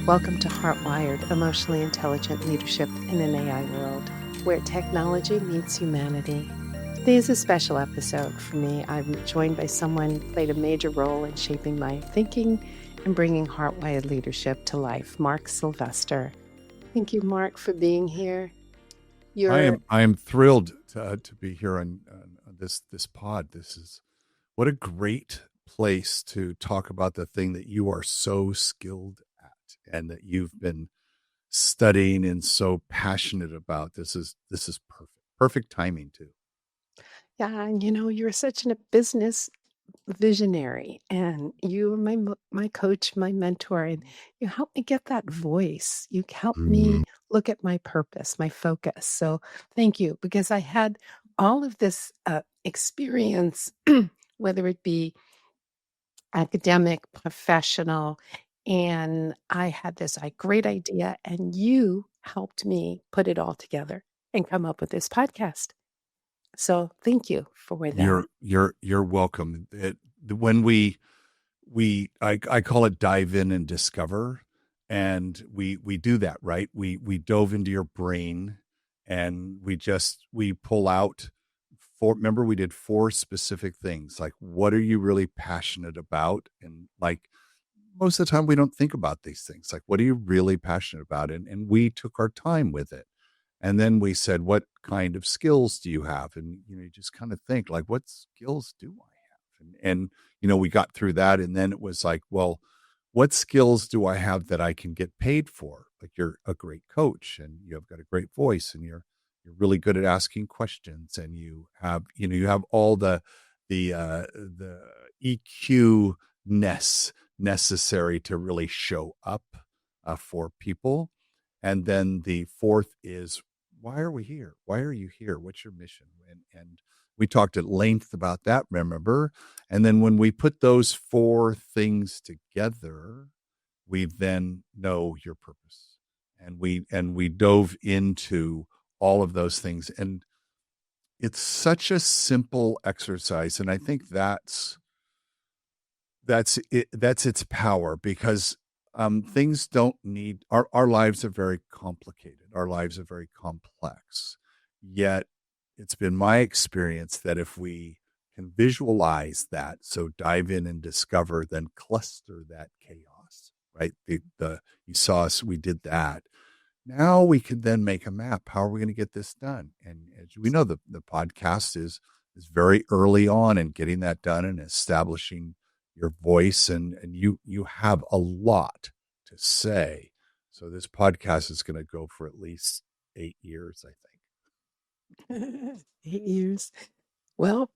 Welcome to HeartWired, Emotionally Intelligent Leadership in an AI World, where technology meets humanity. Today is a special episode for me. I'm joined by someone who played a major role in shaping my thinking and bringing HeartWired leadership to life, Mark Sylvester. Thank you, Mark, for being here. I am thrilled to be here on this pod. This is what a great place to talk about the thing that you are so skilled at and that you've been studying and so passionate about. This is perfect timing too. Yeah, and you're such a business visionary, and you were my coach, my mentor, and you helped me get that voice. You helped me look at my purpose, my focus. So thank you, because I had all of this experience, whether it be academic, professional, and I had this great idea, and you helped me put it all together and come up with this podcast. So thank you for that. You're welcome. When I call it dive in and discover, and we do that, right. We dove into your brain, and we pull out remember, we did 4 specific things, like what are you really passionate about, and like most of the time we don't think about these things, like what are you really passionate about, and we took our time with it. And then we said, what kind of skills do you have? And, you just kind of think, like, what skills do I have? And we got through that. And then it was like, well, what skills do I have that I can get paid for? Like, you're a great coach and you have got a great voice, and you're really good at asking questions, and you have all the EQ ness necessary to really show up for people. And then the fourth is, why are we here? Why are you here? What's your mission? And we talked at length about that, remember? And then when we put those 4 things together, we then know your purpose. And we dove into all of those things. And it's such a simple exercise. And I think that's its power, because things don't need our lives are very complicated. Our lives are very complex. Yet it's been my experience that if we can visualize that, so dive in and discover, then cluster that chaos, right? You saw us, we did that. Now we can then make a map. How are we going to get this done? And as we know, the podcast is very early on in getting that done and establishing your voice, and you have a lot to say. So this podcast is going to go for at least 8 years, I think. 8 years. Well,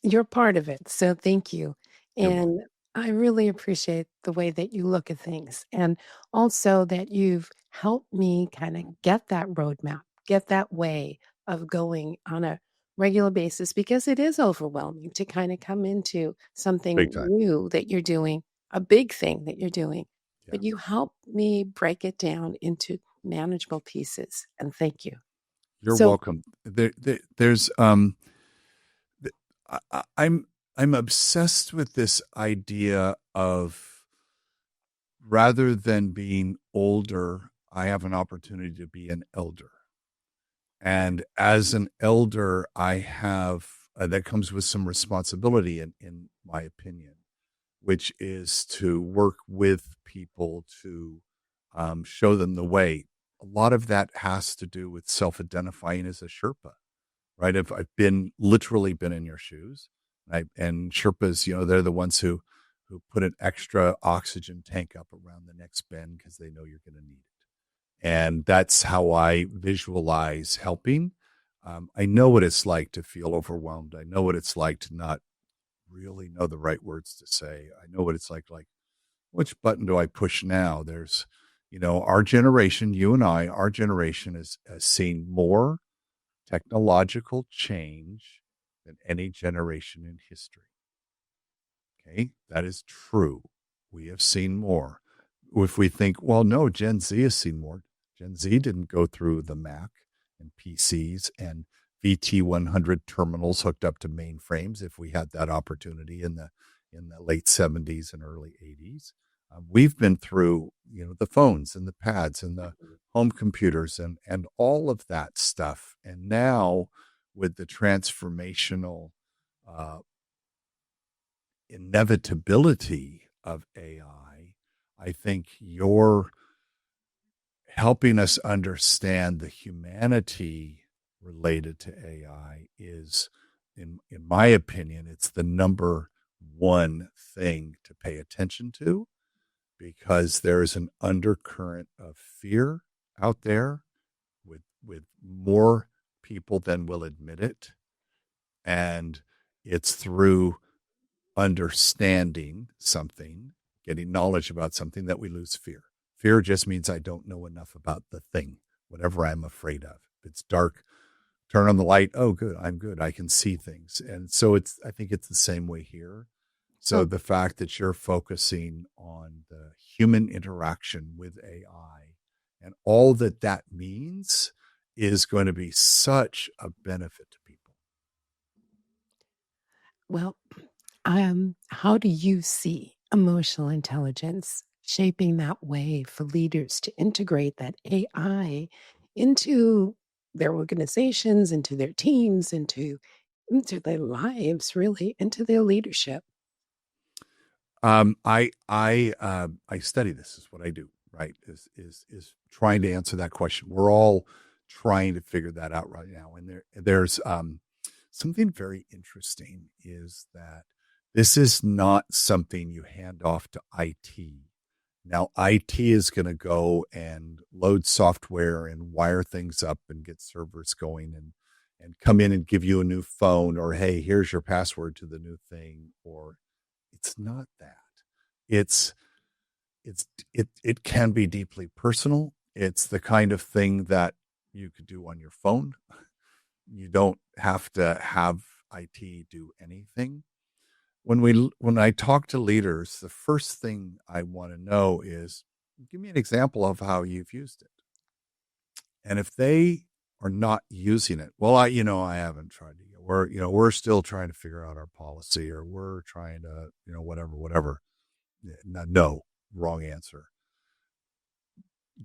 you're part of it. So thank you. And I really appreciate the way that you look at things, and also that you've helped me kind of get that roadmap, get that way of going on a regular basis, because it is overwhelming to kind of come into something new that you're doing, a big thing that you're doing. Yeah. But you help me break it down into manageable pieces. And thank you. You're welcome. There's I'm obsessed with this idea of, rather than being older, I have an opportunity to be an elder. And as an elder, I have that comes with some responsibility, in my opinion, which is to work with people to show them the way. A lot of that has to do with self-identifying as a Sherpa, right? I've literally been in your shoes, and Sherpas, they're the ones who put an extra oxygen tank up around the next bend because they know you're going to need it. And that's how I visualize helping. I know what it's like to feel overwhelmed. I know what it's like to not really know the right words to say. I know what it's like, which button do I push now? There's, our generation, you and I, our generation has seen more technological change than any generation in history. Okay, that is true. We have seen more. If we think, well, no, Gen Z has seen more. Gen Z didn't go through the Mac and PCs and VT100 terminals hooked up to mainframes. If we had that opportunity in the late 70s and early 80s, We've been through, the phones and the pads and the home computers and all of that stuff. And now with the transformational uh, inevitability of I think you're helping us understand the humanity related to AI is, in my opinion, it's the number one thing to pay attention to, because there is an undercurrent of fear out there with more people than will admit it. And it's through understanding something, getting knowledge about something, that we lose fear. Fear just means I don't know enough about the thing, whatever I'm afraid of. If it's dark, turn on the light. Oh, good. I'm good. I can see things. And so I think it's the same way here. So So, the fact that you're focusing on the human interaction with AI and all that that means is going to be such a benefit to people. well, how do you see emotional intelligence shaping that way for leaders to integrate that AI into their organizations, into their teams, into their lives, really, into their leadership? I study this. Is what I do. Right? Is trying to answer that question. We're all trying to figure that out right now. And there's something very interesting is that this is not something you hand off to IT. Now, IT is going to go and load software and wire things up and get servers going and come in and give you a new phone, or hey, here's your password to the new thing. Or it's not that. It's it can be deeply personal. It's the kind of thing that you could do on your phone. You don't have to have IT do anything. When I talk to leaders, the first thing I want to know is, give me an example of how you've used it. And if they are not using it, well, I haven't tried to. We're still trying to figure out our policy, or we're trying to, whatever. No, wrong answer.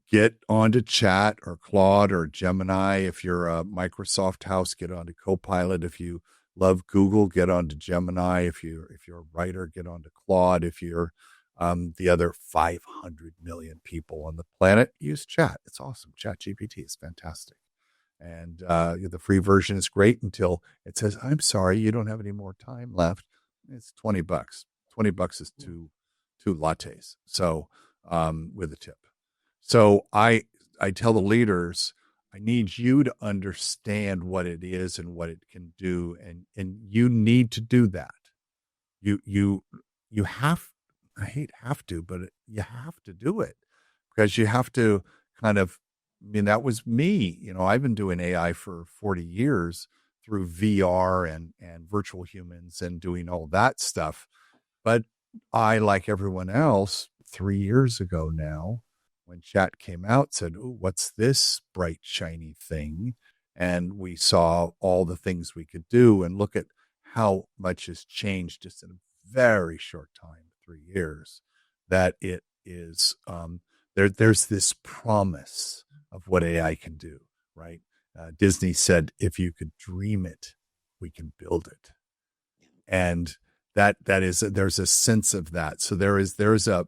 Get onto Chat or Claude or Gemini. If you're a Microsoft house, get onto Copilot. If you love Google, get onto Gemini. If you're a writer, get onto Claude. If you're the other 500 million people on the planet, use Chat. It's awesome. Chat GPT is fantastic. And the free version is great until it says, I'm sorry, you don't have any more time left. It's $20. $20 is two lattes. So with a tip. So I tell the leaders, I need you to understand what it is and what it can do, and you need to do that. You have, I hate have to, but you have to do it, because you have to kind of, I mean, that was me. I've been doing AI for 40 years through VR and virtual humans and doing all that stuff. But I, like everyone else, 3 years ago now, when Chat came out, said, "Oh, what's this bright, shiny thing?" And we saw all the things we could do, and look at how much has changed just in a very short time, 3 years, that it is, there's this promise of what AI can do, right? Disney said, if you could dream it, we can build it. And that is, there's a sense of that. So there's a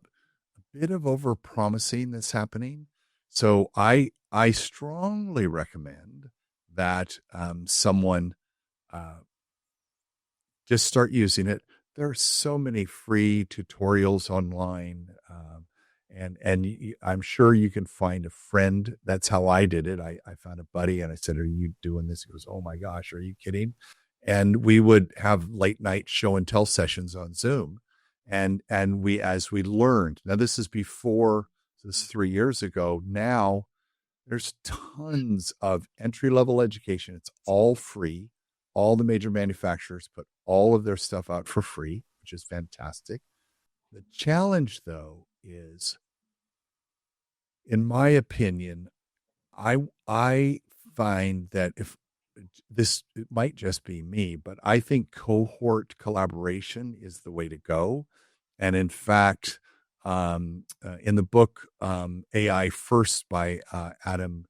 bit of over promising that's happening. So I strongly recommend that someone just start using it. There are so many free tutorials online, and I'm sure you can find a friend. That's how I did it. I found a buddy and I said, "Are you doing this?" He goes, "Oh my gosh, are you kidding?" And we would have late night show and tell sessions on Zoom, and we, as we learned. Now this is before, this is 3 years ago. Now there's tons of entry level education. It's all free. All the major manufacturers put all of their stuff out for free, which is fantastic. The challenge, though, is, in my opinion, I find that, if this, it might just be me, but I think cohort collaboration is the way to go. And in fact, in the book AI First by Adam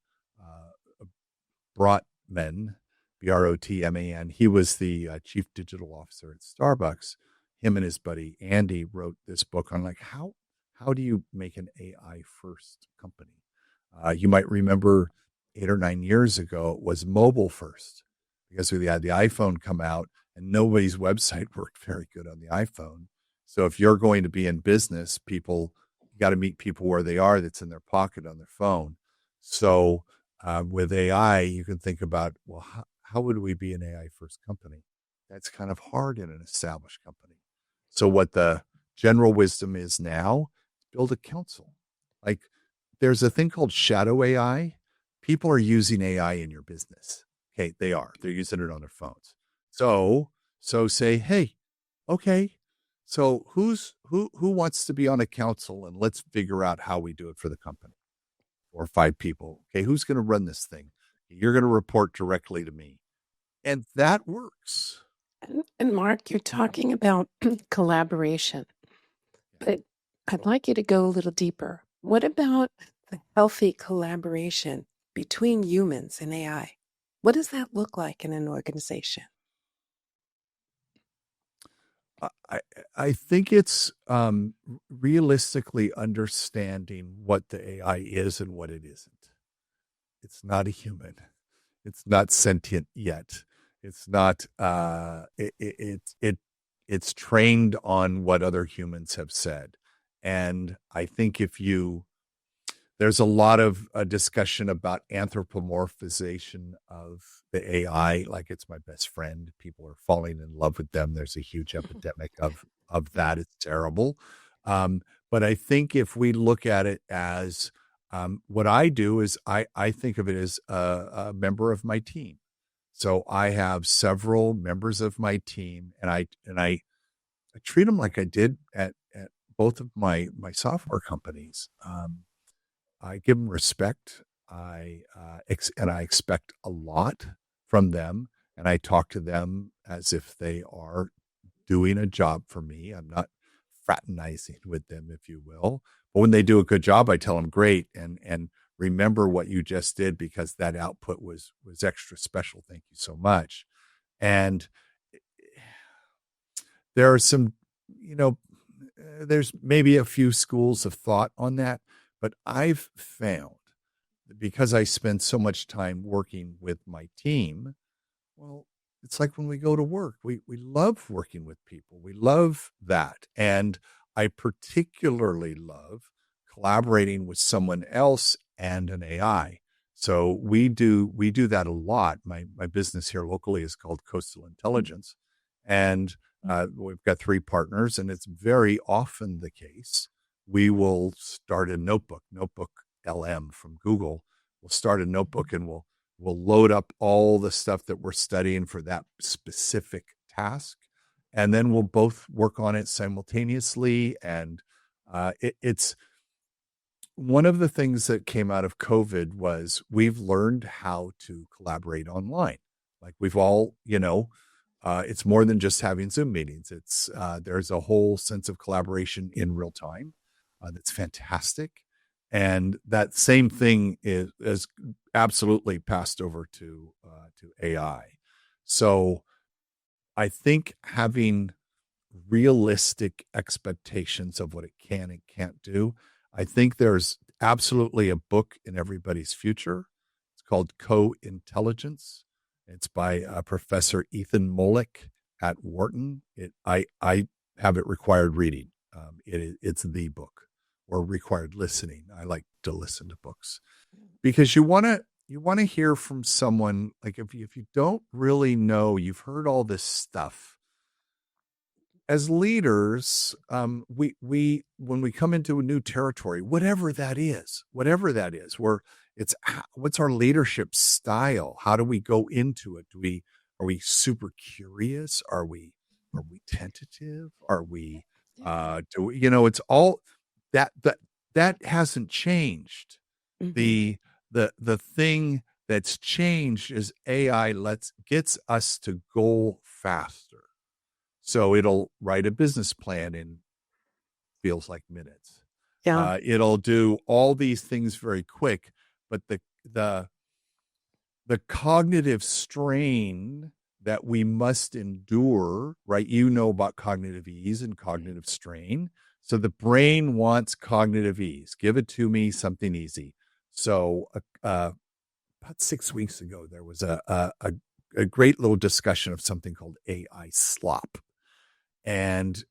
Brotman, Brotman. He was the chief digital officer at Starbucks. Him and his buddy Andy wrote this book on like how do you make an AI first company? You might remember 8 or 9 years ago it was mobile first because we had the iPhone come out and nobody's website worked very good on the iPhone. So if you're going to be in business, you got to meet people where they are. That's in their pocket on their phone. So with AI, you can think about, well, how would we be an AI first company? That's kind of hard in an established company. So what the general wisdom is now, build a council. Like there's a thing called shadow AI. People are using AI in your business. Okay, they're using it on their phones. So say, hey, okay, so who wants to be on a council and let's figure out how we do it for the company? 4 or 5 people. Okay, who's going to run this thing? You're going to report directly to me. And that works. And Mark, you're talking about collaboration, but I'd like you to go a little deeper. What about the healthy collaboration between humans and AI? What does that look like in an organization? I think it's realistically understanding what the AI is and what it isn't. It's not a human. It's not sentient yet. It's not. It's trained on what other humans have said, and I think there's a lot of discussion about anthropomorphization of the AI, like it's my best friend. People are falling in love with them. There's a huge epidemic of that. It's terrible. But I think if we look at it as what I do is I think of it as a member of my team. So I have several members of my team, and I treat them like I did at both of my software companies. I give them respect. And I expect a lot from them, and I talk to them as if they are doing a job for me. I'm not fraternizing with them, if you will. But when they do a good job, I tell them great, and remember what you just did because that output was extra special. Thank you so much. And there are some, there's maybe a few schools of thought on that, but I've found that because I spend so much time working with my team, well, it's like when we go to work, we love working with people. We love that. And I particularly love collaborating with someone else and an AI. So we do that a lot. My business here locally is called Coastal Intelligence. And we've got 3 partners, and it's very often the case. We will start a notebook LM from Google. We'll start a notebook and we'll load up all the stuff that we're studying for that specific task. And then we'll both work on it simultaneously. And it's one of the things that came out of COVID was we've learned how to collaborate online. Like we've all, it's more than just having Zoom meetings. It's there's a whole sense of collaboration in real time that's fantastic. And that same thing is absolutely passed over to AI. So I think having realistic expectations of what it can and can't do. I think there's absolutely a book in everybody's future. It's called Co-Intelligence. It's by Professor Ethan Mollick at Wharton. I have it required reading. It's the book, or required listening. I like to listen to books because you want to hear from someone. Like if you don't really know, you've heard all this stuff. As leaders, we when we come into a new territory, whatever that is, where what's our leadership style? How do we go into it? Are we super curious? Are we tentative? Are we it's all that hasn't changed. Mm-hmm. The thing that's changed is AI gets us to go faster. So it'll write a business plan in feels like minutes. Yeah. It'll do all these things very quick, but the cognitive strain that we must endure, right? You know about cognitive ease and cognitive strain. So the brain wants cognitive ease. Give it to me, something easy. So about 6 weeks ago, there was a great little discussion of something called AI slop. And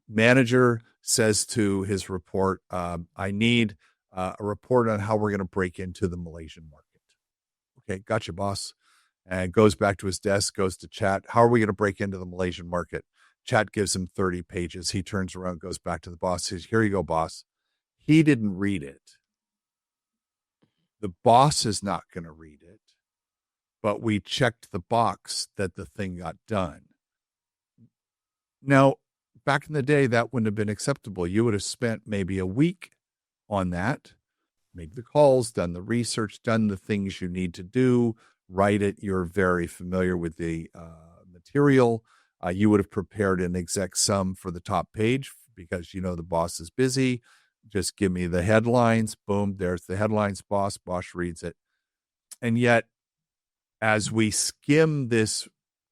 manager says to his report, I need a report on how we're going to break into the Malaysian market. Okay, gotcha, boss. And goes back to his desk, goes to chat. How are we going to break into the Malaysian market? Chat gives him 30 pages. He turns around, goes back to the boss, says, here you go, boss. He didn't read it. The boss is not going to read it, but we checked the box that the thing got done. Now, back in the day, that wouldn't have been acceptable. You would have spent maybe a week on that, made the calls, done the research, done the things you need to do, write it. You're very familiar with the material. You would have prepared an exec sum for the top page because you know the boss is busy. Just give me the headlines. Boom, there's the headlines, boss. Boss reads it. And yet, as we skim this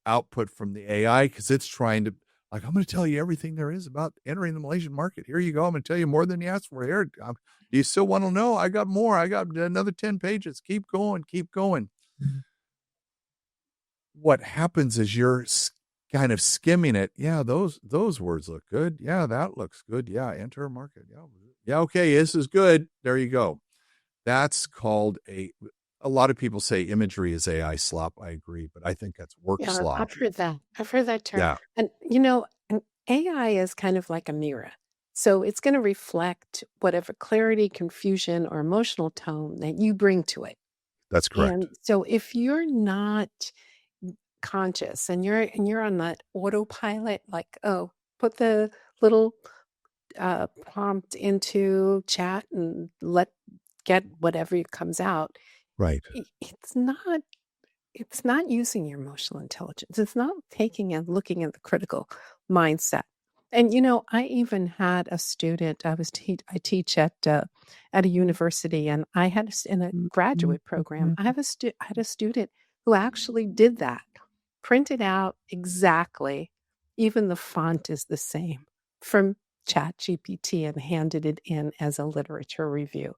output from the AI, because it's trying to, like, I'm going to tell you everything there is about entering the Malaysian market. Here you go. I'm going to tell you more than you asked for. Here, do you still want to know? I got more. I got another 10 pages. Keep going. Keep going. Mm-hmm. What happens is you're kind of skimming it. Yeah, those words look good. Yeah, that looks good. Yeah, enter a market. Yeah, okay, this is good. There you go. That's called a lot of people say imagery is AI slop. I agree, but I think that's work slop. I've heard that. I've heard that term. Yeah. And, an AI is kind of like a mirror. So it's going to reflect whatever clarity, confusion, or emotional tone that you bring to it. That's correct. And so if you're not conscious and you're on that autopilot, like, oh, put the little prompt into chat and get whatever comes out. Right. It's not using your emotional intelligence. It's not taking and looking at the critical mindset. And I even had a student. I teach at a university, and I had in a graduate program. I had a student who actually did that. Printed out exactly, even the font is the same from ChatGPT, and handed it in as a literature review.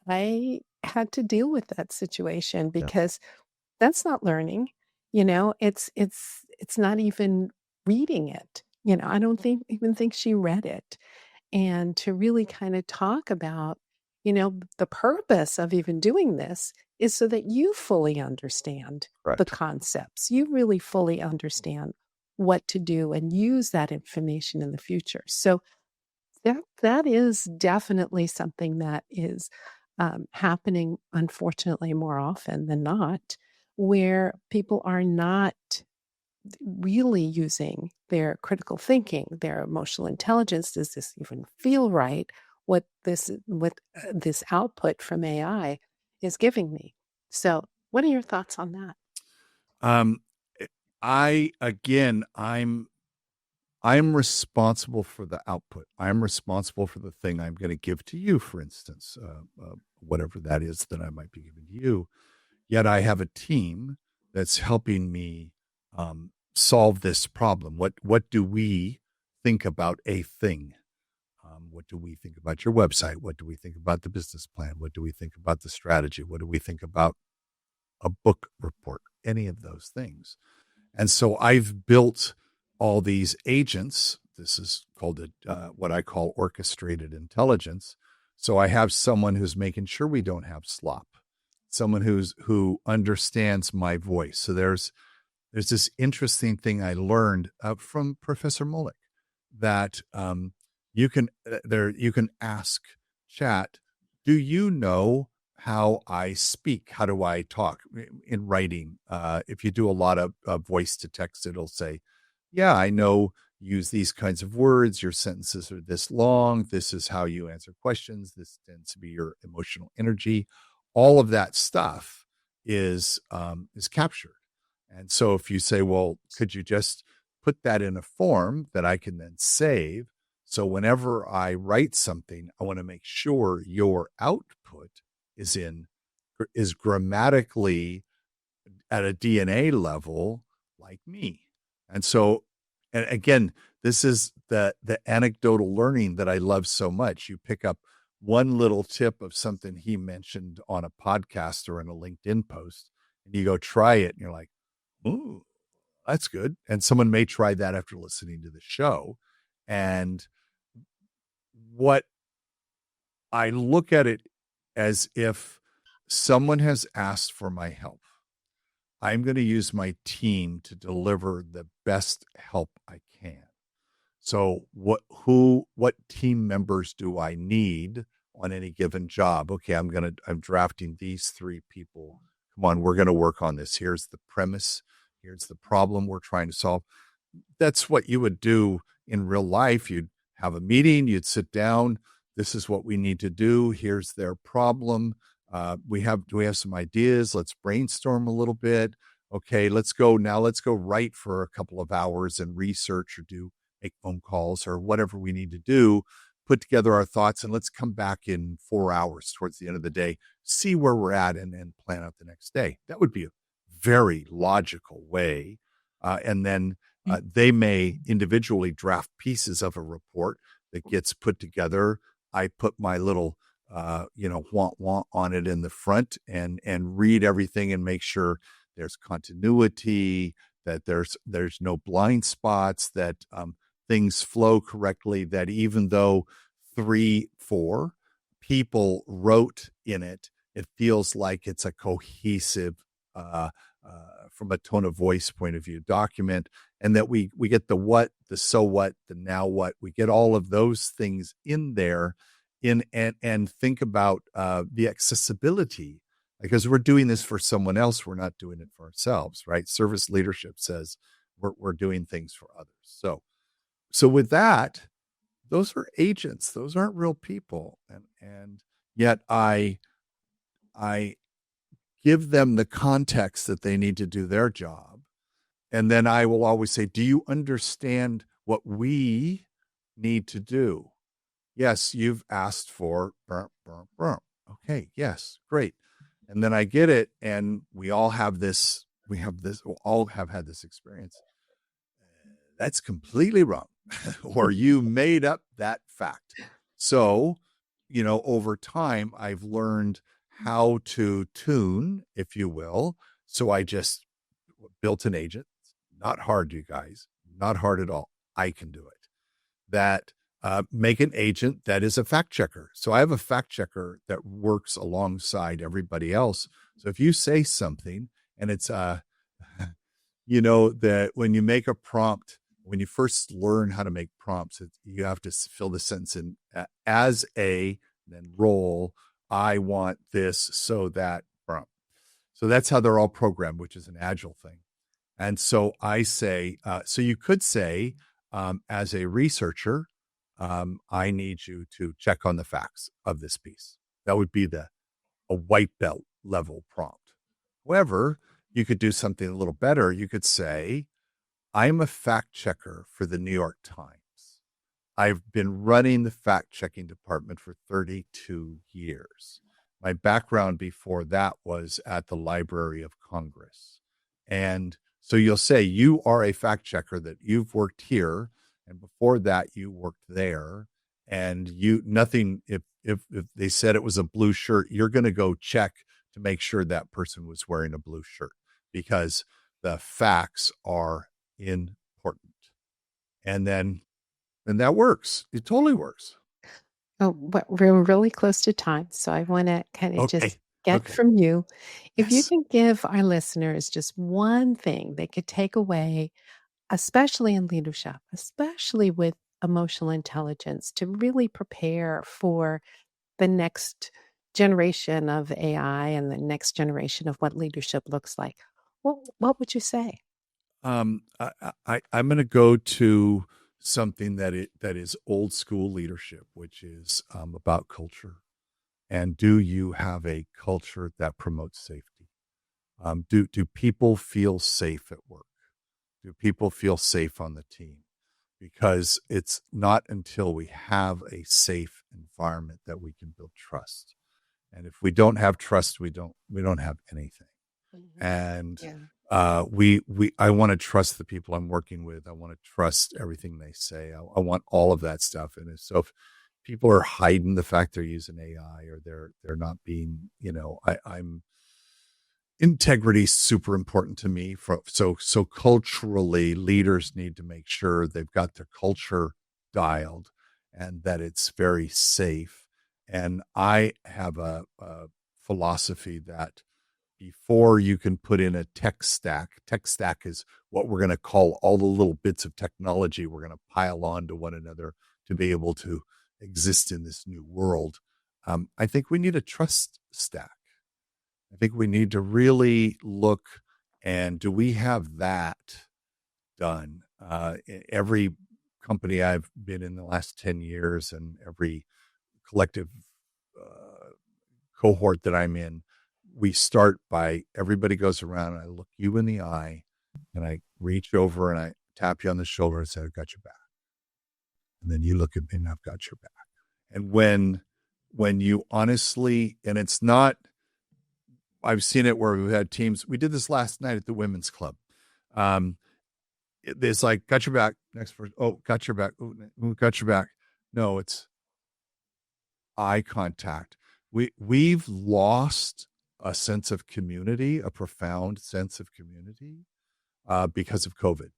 I had to deal with that situation because that's not learning. It's not even reading it. I don't even think she read it. And to really kind of talk about, the purpose of even doing this is so that you fully understand the concepts. You really fully understand what to do and use that information in the future. So that is definitely something that is happening, unfortunately, more often than not, where people are not really using their critical thinking, their emotional intelligence. Does this even feel right? What this output from AI is giving me. So, what are your thoughts on that? I'm responsible for the output. I'm responsible for the thing I'm going to give to you, for instance, whatever that is that I might be giving to you. Yet I have a team that's helping me solve this problem. What do we think about a thing? What do we think about your website? What do we think about the business plan? What do we think about the strategy? What do we think about a book report? Any of those things. And so I've built all these agents. This is called what I call orchestrated intelligence. So I have someone who's making sure we don't have slop, someone who understands my voice. So there's this interesting thing I learned from Professor Mullick that you can ask chat, do you know how I speak? How do I talk in writing? If you do a lot of voice to text, it'll say, yeah, I know, use these kinds of words. Your sentences are this long. This is how you answer questions. This tends to be your emotional energy. All of that stuff is captured. And so if you say, well, could you just put that in a form that I can then save So whenever I write something, I want to make sure your output is grammatically at a DNA level like me. And so, and again, this is the anecdotal learning that I love so much. You pick up one little tip of something he mentioned on a podcast or in a LinkedIn post, and you go try it, and you're like, "Ooh, that's good." And someone may try that after listening to the show. And what I look at it as if someone has asked for my help. I'm going to use my team to deliver the best help I can. So what team members do I need on any given job? Okay, I'm drafting these 3 people. Come on, we're going to work on this. Here's the premise. Here's the problem we're trying to solve. That's what you would do in real life. You'd have a meeting, you'd sit down. This is what we need to do. Here's their problem. Do we have some ideas? Let's brainstorm a little bit. Okay, let's go write for a couple of hours and research or make phone calls or whatever we need to do, put together our thoughts, and let's come back in 4 hours towards the end of the day, see where we're at and plan out the next day. That would be a very logical way. And then they may individually draft pieces of a report that gets put together. I put my little want on it in the front and read everything and make sure there's continuity, that there's no blind spots, that things flow correctly, that even though 3-4 people wrote in it, it feels like it's a cohesive from a tone of voice point of view document, and that we get the what, the so what, the now what, we get all of those things in there and think about the accessibility, because we're doing this for someone else. We're not doing it for ourselves, right? Service leadership says we're doing things for others. So with that, those are agents. Those aren't real people. And yet I give them the context that they need to do their job. And then I will always say, do you understand what we need to do? Yes, you've asked for burp, burp, burp. Okay, yes, great. And then I get it, and we all have all have had this experience. That's completely wrong. Or you made up that fact. So, over time, I've learned how to tune, if you will. So I just built an agent. Not hard, you guys. Not hard at all. I can do it. That make an agent that is a fact checker. So I have a fact checker that works alongside everybody else. So if you say something and it's, that when you make a prompt, when you first learn how to make prompts, you have to fill the sentence in as a, then role, I want this so that prompt. So that's how they're all programmed, which is an agile thing. And so I say, so you could say, as a researcher, I need you to check on the facts of this piece. That would be a white belt level prompt. However, you could do something a little better. You could say, I'm a fact checker for the New York Times. I've been running the fact checking department for 32 years. My background before that was at the Library of Congress. And so you'll say you are a fact checker, that you've worked here, and before that you worked there, and if they said it was a blue shirt, you're going to go check to make sure that person was wearing a blue shirt, because the facts are important. And that works. It totally works. Oh, but we're really close to time, so I want to kind of Okay. just get Okay. from you, if you Yes. can give our listeners just one thing they could take away, especially in leadership, especially with emotional intelligence, to really prepare for the next generation of AI and the next generation of what leadership looks like, what would you say? I'm going to go to something that is old school leadership, which is about culture. And do you have a culture that promotes safety? Do people feel safe at work? Do people feel safe on the team? because it's not until we have a safe environment that we can build trust. And if we don't have trust, we don't have anything. Mhm. And Yeah. I want to trust the people I'm working with. I want to trust everything they say. I want all of that stuff. And so if people are hiding the fact they're using AI, or they're not being, I'm integrity is super important to me. So culturally, leaders need to make sure they've got their culture dialed and that it's very safe. And I have a philosophy that before you can put in a tech stack is what we're going to call all the little bits of technology we're going to pile on to one another to be able to exist in this new world. I think we need a trust stack. I think we need to really look, and do we have that done? Every company I've been in the last 10 years and every collective cohort that I'm in, we start by everybody goes around and I look you in the eye and I reach over and I tap you on the shoulder and say, I've got your back. And then you look at me and I've got your back. And when you honestly, and it's not, I've seen it where we've had teams. We did this last night at the women's club. It's like, got your back. Next person. Oh, got your back. Ooh, got your back. No, it's eye contact. We've lost a sense of community, a profound sense of community, because of COVID,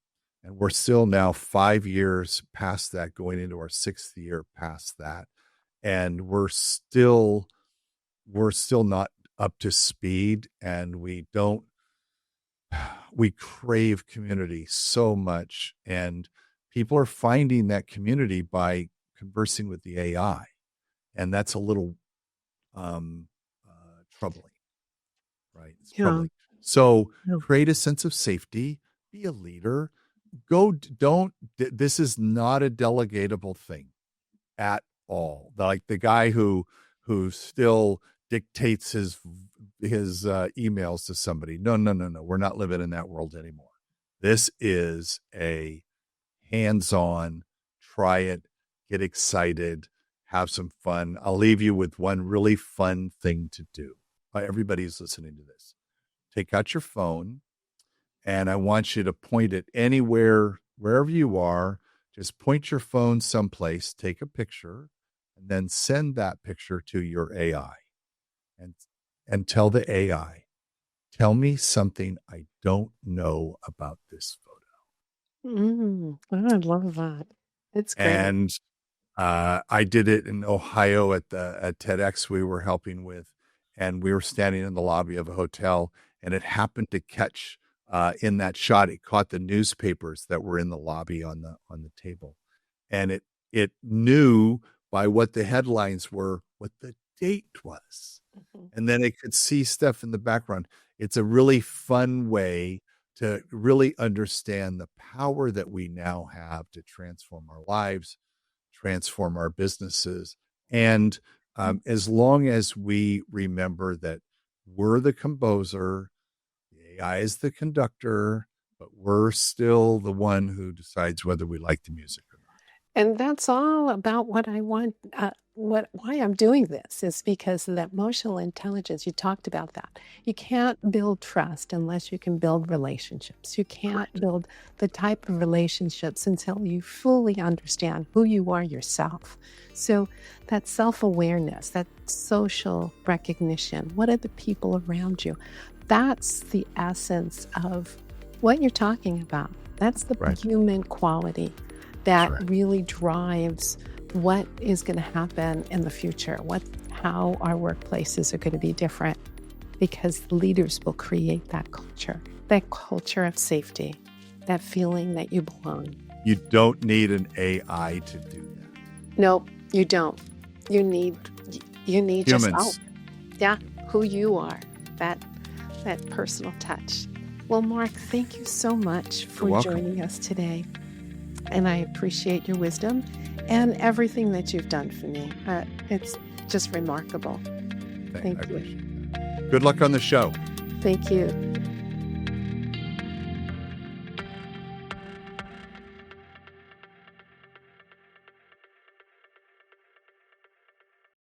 and we're still now 5 years past that, going into our 6th year past that, and we're still not up to speed, and we crave community so much, and people are finding that community by conversing with the AI, and that's a little troubling, right? It's Yeah. troubling. So No. create a sense of safety, be a leader. This is not a delegatable thing at all. Like the guy who still dictates his emails to somebody. No. We're not living in that world anymore. This is a hands-on, try it, get excited, have some fun. I'll leave you with one really fun thing to do. Everybody's listening to this. Take out your phone, and I want you to point it anywhere, wherever you are. Just point your phone someplace, take a picture, and then send that picture to your AI and tell the AI, tell me something I don't know about this photo. Oh, I love that. It's great. And I did it in Ohio at TEDx we were helping with, and we were standing in the lobby of a hotel, and it happened to catch in that shot. It caught the newspapers that were in the lobby on the table, and it knew by what the headlines were what the date was, Mhm. and then it could see stuff in the background. It's a really fun way to really understand the power that we now have to transform our lives, transform our businesses. And as long as we remember that we're the composer, the AI is the conductor, but we're still the one who decides whether we like the music or not. And that's all about what I want. Why I'm doing this is because of that emotional intelligence. You talked about that. You can't build trust unless you can build relationships. You can't Correct. build the type of relationships until you fully understand who you are yourself. So that self-awareness, that social recognition, what are the people around you? That's the essence of what you're talking about. That's the Right. human quality that right. really drives what is going to happen in the future, how our workplaces are going to be different, because leaders will create that culture of safety, that feeling that you belong. You don't need an AI to do that. No, you don't. You need Humans. yourself. Yeah, who you are, that personal touch. Well, Mark, thank you so much for joining us today. And I appreciate your wisdom and everything that you've done for me. It's just remarkable. Thank you. Appreciate that. Good luck on the show. Thank you.